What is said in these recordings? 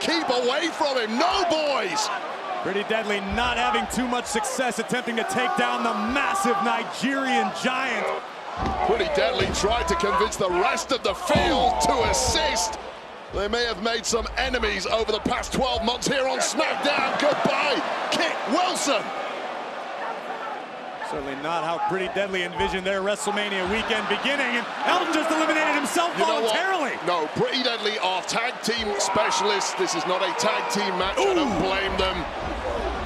keep away from him. No, boys. Pretty Deadly not having too much success attempting to take down the massive Nigerian giant. Pretty Deadly tried to convince the rest of the field to assist. They may have made some enemies over the past 12 months here on SmackDown. Goodbye, Kit Wilson. Certainly not how Pretty Deadly envisioned their WrestleMania weekend beginning, and Elton just eliminated himself voluntarily. No, Pretty Deadly are tag team specialists. This is not a tag team match. I don't blame them.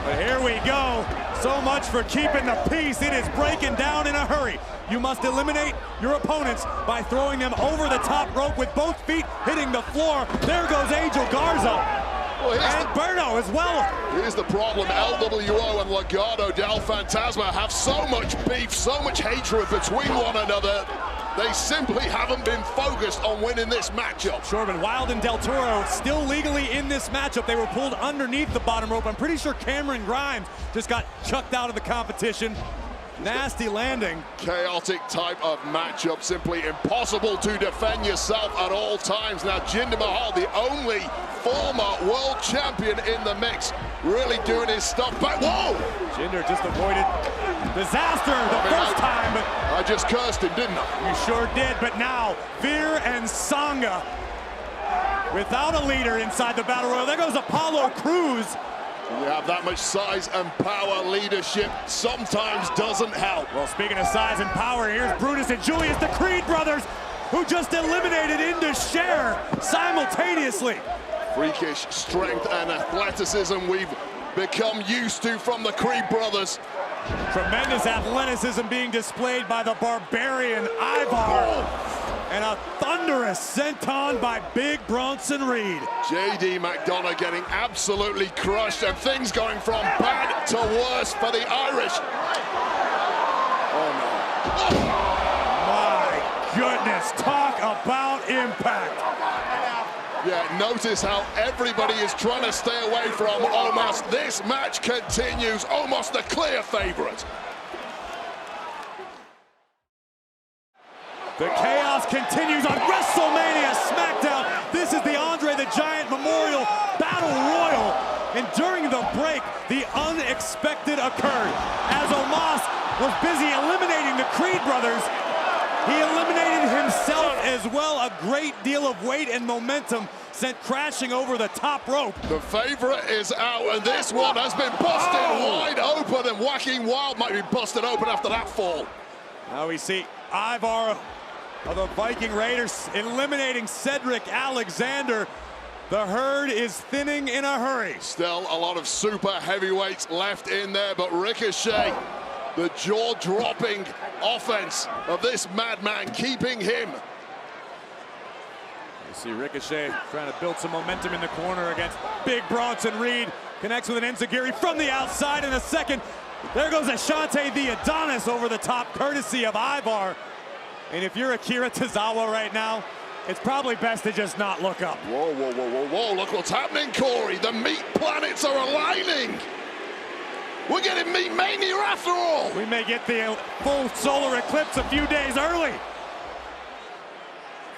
But here we go. So much for keeping the peace. It is breaking down in a hurry. You must eliminate your opponents by throwing them over the top rope with both feet hitting the floor. There goes Angel Garza. And Berto as well. Here's the problem. LWO and Legado del Fantasma have so much beef, so much hatred between one another. They simply haven't been focused on winning this matchup. Sure, but Wilde and Del Toro still legally in this matchup. They were pulled underneath the bottom rope. I'm pretty sure Cameron Grimes just got chucked out of the competition. Nasty landing. Chaotic type of matchup, simply impossible to defend yourself at all times. Now Jinder Mahal, the only former world champion in the mix, really doing his stuff back. Whoa! Jinder just avoided disaster the first time, but I just cursed him, didn't I? You sure did, but now Veer and Sangha without a leader inside the Battle Royal. There goes Apollo Crews. You have that much size and power, leadership sometimes doesn't help. Well, speaking of size and power, here's Brutus and Julius, the Creed brothers, who just eliminated Indus Sher simultaneously. Freakish strength and athleticism we've become used to from the Creed brothers. Tremendous athleticism being displayed by the Barbarian Ivar. And a thunderous senton by Big Bronson Reed. JD McDonough getting absolutely crushed, and things going from bad to worse for the Irish. Oh no. My goodness, talk about impact. Yeah, notice how everybody is trying to stay away from Omos. This match continues. Omos the clear favorite. The chaos continues on WrestleMania SmackDown. This is the Andre the Giant Memorial Battle Royal. And during the break, the unexpected occurred. As Omos was busy eliminating the Creed brothers, he eliminated himself as well. A great deal of weight and momentum sent crashing over the top rope. The favorite is out, and this one has been busted wide open, and Joaquin Wilde might be busted open after that fall. Now we see Ivar of the Viking Raiders eliminating Cedric Alexander. The herd is thinning in a hurry. Still a lot of super heavyweights left in there, but Ricochet, the jaw-dropping offense of this madman, keeping him. You see Ricochet trying to build some momentum in the corner against Big Bronson Reed. Connects with an enziguri from the outside in a second. There goes Ashante the Adonis over the top, courtesy of Ivar. And if you're Akira Tozawa right now, it's probably best to just not look up. Whoa, whoa, whoa, whoa, whoa. Look what's happening, Corey. The meat planets are aligning. We're getting Meat Mania after all. We may get the full solar eclipse a few days early.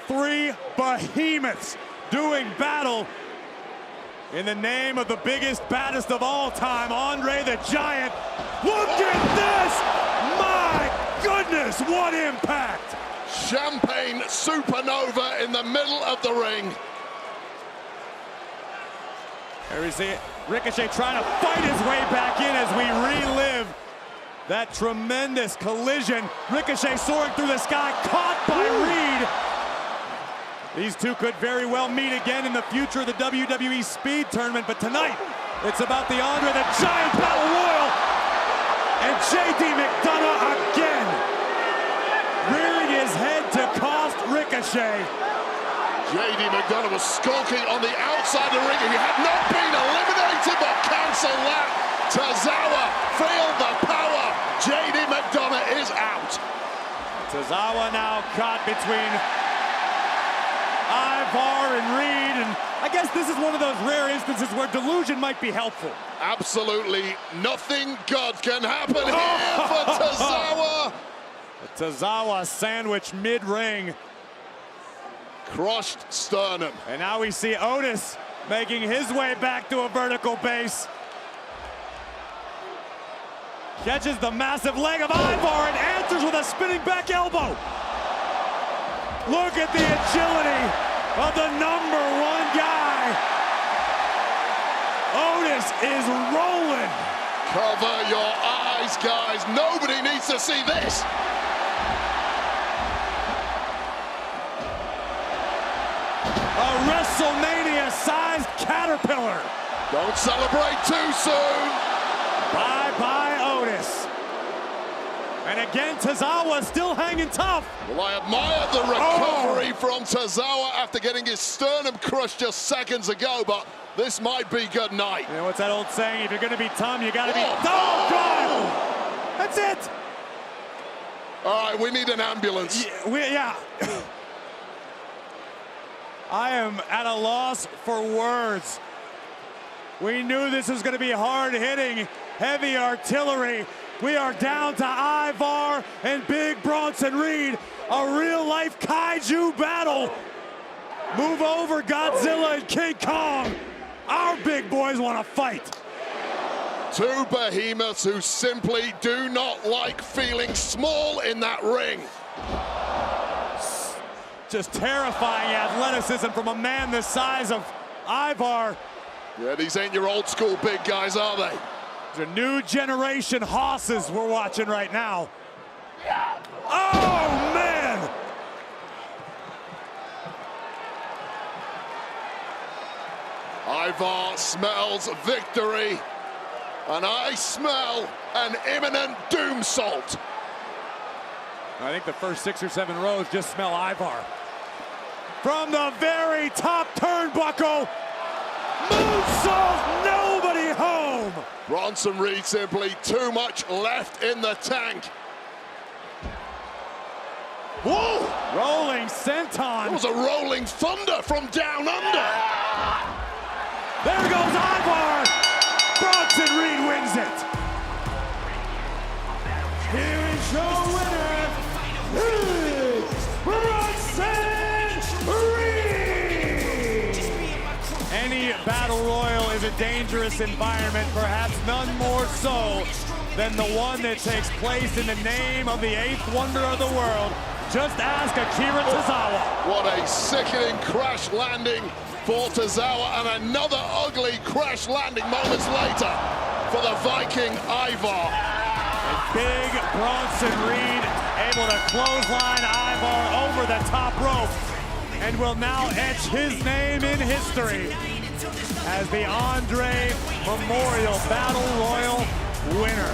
Three behemoths doing battle in the name of the biggest, baddest of all time, Andre the Giant. Look at this! My goodness, what impact! Champagne supernova in the middle of the ring. There we see it. Ricochet trying to fight his way back in as we relive that tremendous collision. Ricochet soaring through the sky, caught by Reed. These two could very well meet again in the future of the WWE Speed Tournament, but tonight, it's about the Andre the Giant Battle Royal. And JD McDonough again, rearing his head to cost Ricochet. JD McDonough was skulking on the outside of the ring. He had not been eliminated, but cancel that. Tozawa, feel the power. JD McDonough is out. Tozawa now caught between Ivar and Reed, and I guess this is one of those rare instances where delusion might be helpful. Absolutely nothing good can happen here for Tozawa. The Tozawa sandwich mid-ring. Crushed sternum. And now we see Otis making his way back to a vertical base. Catches the massive leg of Ivar and answers with a spinning back elbow. Look at the agility of the #1 guy. Otis is rolling. Cover your eyes, guys. Nobody needs to see this. A WrestleMania-sized caterpillar. Don't celebrate too soon. Bye-bye, Otis. And again, Tozawa still hanging tough. Well, I admired the recovery from Tozawa after getting his sternum crushed just seconds ago, but this might be good night. You know, what's that old saying? If you're going to be Tom, you got to be... Oh, God! That's it! All right, we need an ambulance. Yeah. I am at a loss for words. We knew this was going to be hard-hitting, heavy artillery. We are down to Ivar and Big Bronson Reed. A real-life kaiju battle. Move over, Godzilla and King Kong. Our big boys want to fight. Two behemoths who simply do not like feeling small in that ring. Just terrifying athleticism from a man the size of Ivar. Yeah, these ain't your old school big guys, are they? These are new generation hosses we're watching right now. Oh, man! Ivar smells victory, and I smell an imminent doomsault. I think the first 6 or 7 rows just smell Ivar. From the very top turnbuckle, moonsault, nobody home. Bronson Reed simply too much left in the tank. Whoa! Rolling senton. It was a rolling thunder from down under. There goes Ivar. Bronson Reed wins it. Here is your winner, Bronson Reed. Any battle royal is a dangerous environment, perhaps none more so than the one that takes place in the name of the 8th wonder of the world. Just ask Akira Tozawa. What a sickening crash landing for Tozawa, and another ugly crash landing moments later for the Viking Ivar. Big Bronson Reed able to clothesline Ivar over the top rope and will now etch his name in history as the Andre Memorial Battle Royal winner.